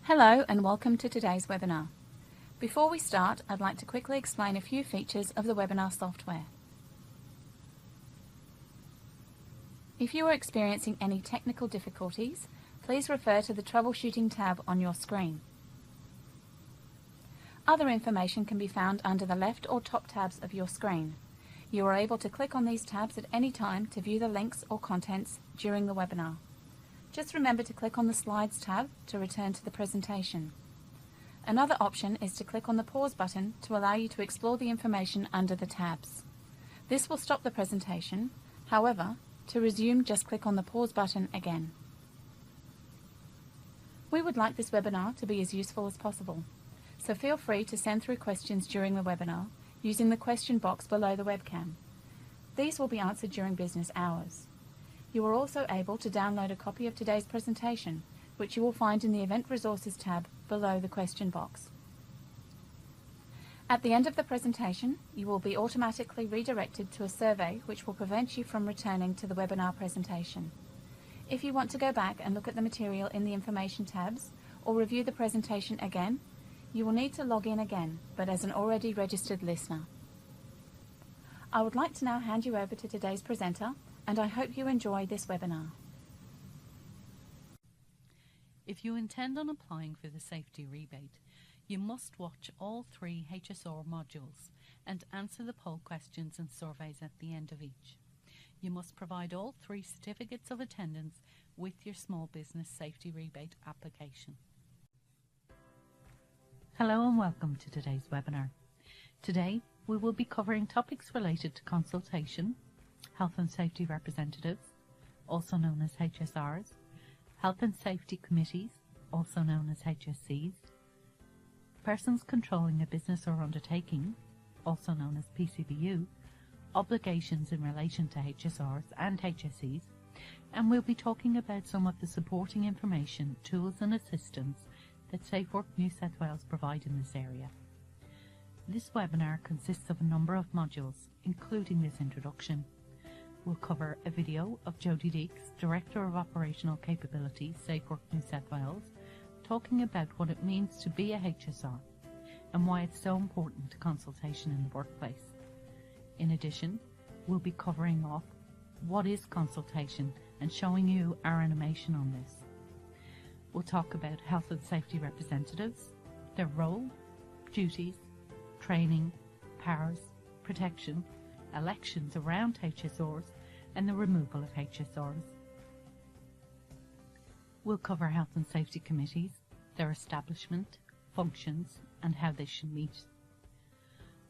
Hello and welcome to today's webinar. Before we start, I'd like to quickly explain a few features of the webinar software. If you are experiencing any technical difficulties, please refer to the Troubleshooting tab on your screen. Other information can be found under the left or top tabs of your screen. You are able to click on these tabs at any time to view the links or contents during the webinar. Just remember to click on the Slides tab to return to the presentation. Another option is to click on the Pause button to allow you to explore the information under the tabs. This will stop the presentation. However, to resume, just click on the Pause button again. We would like this webinar to be as useful as possible, so feel free to send through questions during the webinar using the question box below the webcam. These will be answered during business hours. You are also able to download a copy of today's presentation, which you will find in the Event Resources tab below the question box. At the end of the presentation, you will be automatically redirected to a survey which will prevent you from returning to the webinar presentation. If you want to go back and look at the material in the Information tabs or review the presentation again, you will need to log in again, but as an already registered listener. I would like to now hand you over to today's presenter, and I hope you enjoy this webinar. If you intend on applying for the safety rebate, you must watch all 3 HSR modules and answer the poll questions and surveys at the end of each. You must provide all 3 certificates of attendance with your small business safety rebate application. Hello and welcome to today's webinar. Today we will be covering topics related to consultation, health and safety representatives, also known as HSRs, health and safety committees, also known as HSCs, persons controlling a business or undertaking, also known as PCBU, obligations in relation to HSRs and HSCs, and we'll be talking about some of the supporting information, tools and assistance that SafeWork New South Wales provide in this area. This webinar consists of a number of modules, including this introduction. We'll cover a video of Jodie Deeks, Director of Operational Capabilities, SafeWork New South Wales, talking about what it means to be a HSR and why it's so important to consultation in the workplace. In addition, we'll be covering off what is consultation and showing you our animation on this. We'll talk about health and safety representatives, their role, duties, training, powers, protection, elections around HSRs and the removal of HSRs. We'll cover health and safety committees, their establishment, functions and how they should meet.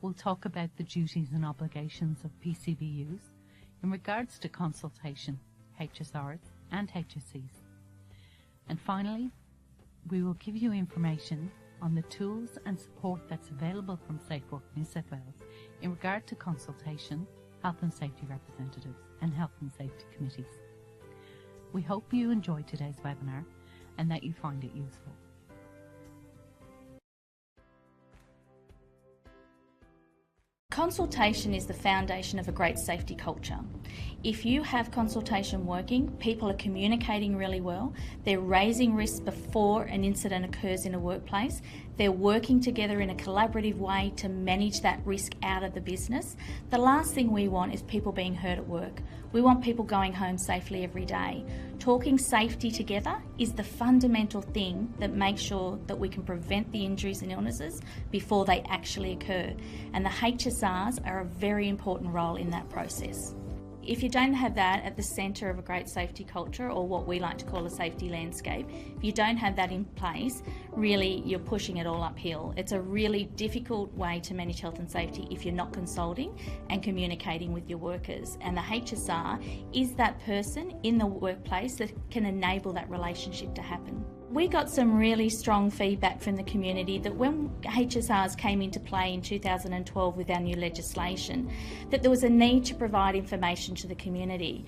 We'll talk about the duties and obligations of PCBUs in regards to consultation, HSRs and HSCs. And finally, we will give you information on the tools and support that's available from SafeWork New South Wales in regard to consultation, health and safety representatives and health and safety committees. We hope you enjoy today's webinar and that you find it useful. Consultation is the foundation of a great safety culture. If you have consultation working, people are communicating really well, they're raising risks before an incident occurs in a workplace, they're working together in a collaborative way to manage that risk out of the business. The last thing we want is people being hurt at work. We want people going home safely every day. Talking safety together is the fundamental thing that makes sure that we can prevent the injuries and illnesses before they actually occur. And the HSRs are a very important role in that process. If you don't have that at the centre of a great safety culture, or what we like to call a safety landscape, if you don't have that in place, really you're pushing it all uphill. It's a really difficult way to manage health and safety if you're not consulting and communicating with your workers. And the HSR is that person in the workplace that can enable that relationship to happen. We got some really strong feedback from the community that when HSRs came into play in 2012 with our new legislation, that there was a need to provide information to the community.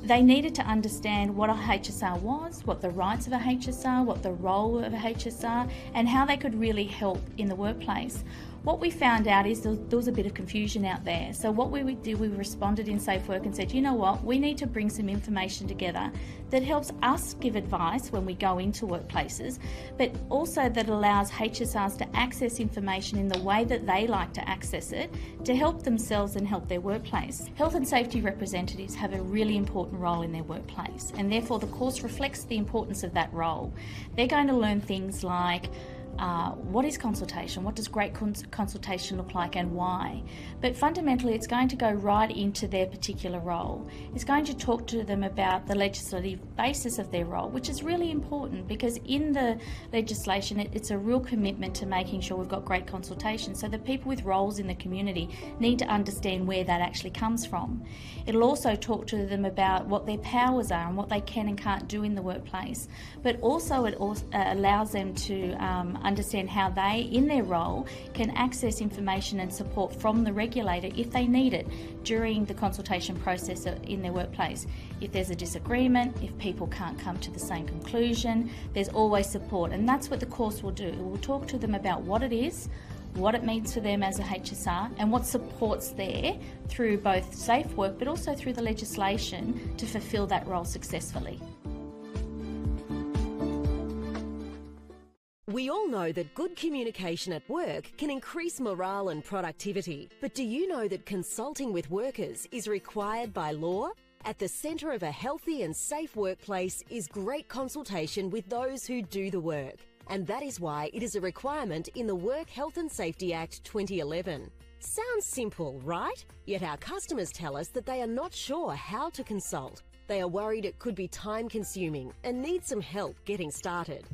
They needed to understand what a HSR was, what the rights of a HSR, what the role of a HSR, and how they could really help in the workplace. What we found out is there was a bit of confusion out there. So what we did, we responded in Safe Work and said, you know what, we need to bring some information together that helps us give advice when we go into workplaces, but also that allows HSRs to access information in the way that they like to access it to help themselves and help their workplace. Health and safety representatives have a really important role in their workplace, and therefore the course reflects the importance of that role. They're going to learn things like what is consultation, what does great consultation look like and why. But fundamentally it's going to go right into their particular role. It's going to talk to them about the legislative basis of their role, which is really important because in the legislation it's a real commitment to making sure we've got great consultation. So the people with roles in the community need to understand where that actually comes from. It'll also talk to them about what their powers are and what they can and can't do in the workplace. But also it allows them to understand how they, in their role, can access information and support from the regulator if they need it during the consultation process in their workplace. If there's a disagreement, if people can't come to the same conclusion, there's always support, and that's what the course will do. It will talk to them about what it is, what it means for them as a HSR, and what support's there through both Safe Work but also through the legislation to fulfil that role successfully. We all know that good communication at work can increase morale and productivity. But do you know that consulting with workers is required by law? At the centre of a healthy and safe workplace is great consultation with those who do the work. And that is why it is a requirement in the Work Health and Safety Act 2011. Sounds simple, right? Yet our customers tell us that they are not sure how to consult. They are worried it could be time-consuming and need some help getting started.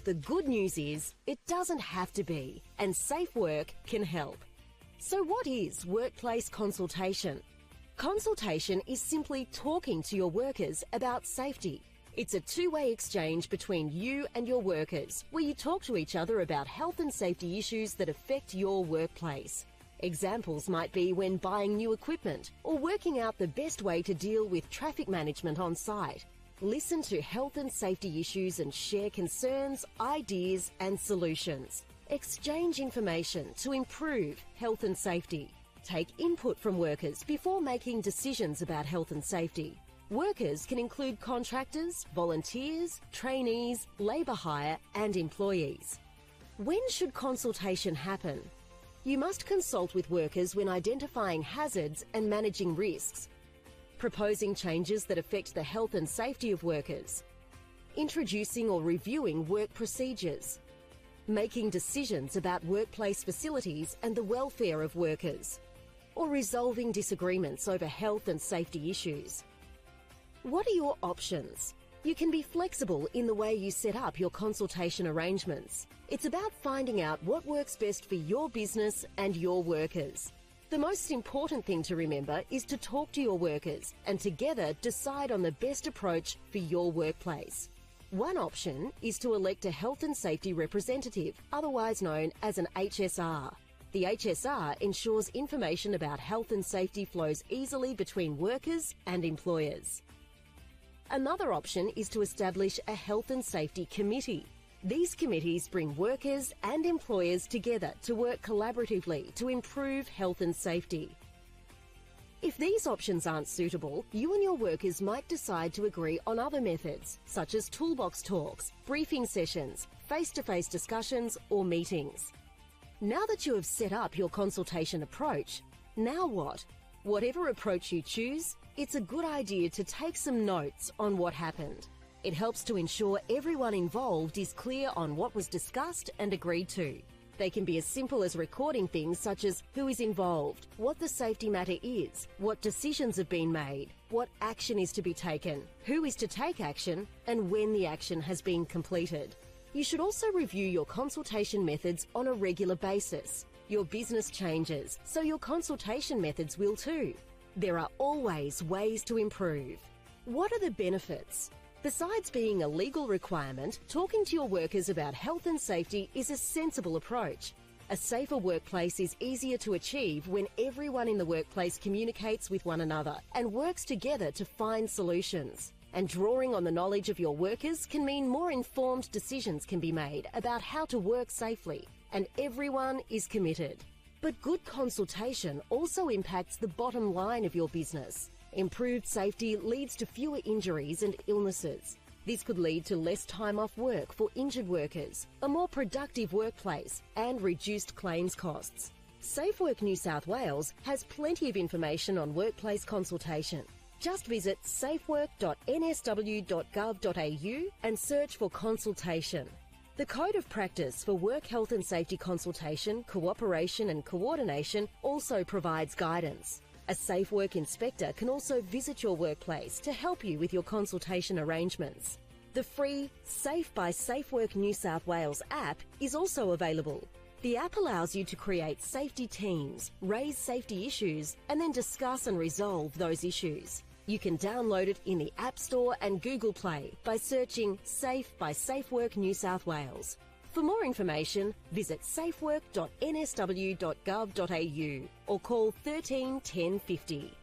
The good news is it doesn't have to be, and Safe Work can help. So what is workplace consultation? Consultation is simply talking to your workers about safety. It's a two-way exchange between you and your workers, where you talk to each other about health and safety issues that affect your workplace. Examples might be when buying new equipment or working out the best way to deal with traffic management on site. Listen to health and safety issues and share concerns, ideas and solutions. Exchange information to improve health and safety. Take input from workers before making decisions about health and safety. Workers can include contractors, volunteers, trainees, labour hire and employees. When should consultation happen? You must consult with workers when identifying hazards and managing risks, proposing changes that affect the health and safety of workers, introducing or reviewing work procedures, making decisions about workplace facilities and the welfare of workers, or resolving disagreements over health and safety issues. What are your options? You can be flexible in the way you set up your consultation arrangements. It's about finding out what works best for your business and your workers. The most important thing to remember is to talk to your workers and together decide on the best approach for your workplace. One option is to elect a health and safety representative, otherwise known as an HSR. The HSR ensures information about health and safety flows easily between workers and employers. Another option is to establish a health and safety committee. These committees bring workers and employers together to work collaboratively to improve health and safety. If these options aren't suitable, you and your workers might decide to agree on other methods, such as toolbox talks, briefing sessions, face-to-face discussions or meetings. Now that you have set up your consultation approach, now what? Whatever approach you choose, it's a good idea to take some notes on what happened. It helps to ensure everyone involved is clear on what was discussed and agreed to. They can be as simple as recording things such as who is involved, what the safety matter is, what decisions have been made, what action is to be taken, who is to take action, and when the action has been completed. You should also review your consultation methods on a regular basis. Your business changes, so your consultation methods will too. There are always ways to improve. What are the benefits? Besides being a legal requirement, talking to your workers about health and safety is a sensible approach. A safer workplace is easier to achieve when everyone in the workplace communicates with one another and works together to find solutions. And drawing on the knowledge of your workers can mean more informed decisions can be made about how to work safely, and everyone is committed. But good consultation also impacts the bottom line of your business. Improved safety leads to fewer injuries and illnesses. This could lead to less time off work for injured workers, a more productive workplace, and reduced claims costs. Safe Work New South Wales has plenty of information on workplace consultation. Just visit safework.nsw.gov.au and search for consultation. The Code of Practice for Work Health and Safety Consultation, Cooperation and Coordination also provides guidance. A Safe Work inspector can also visit your workplace to help you with your consultation arrangements. The free Safe by Safe Work New South Wales app is also available. The app allows you to create safety teams, raise safety issues, and then discuss and resolve those issues. You can download it in the App Store and Google Play by searching Safe by Safe Work New South Wales. For more information, visit safework.nsw.gov.au or call 13 1050.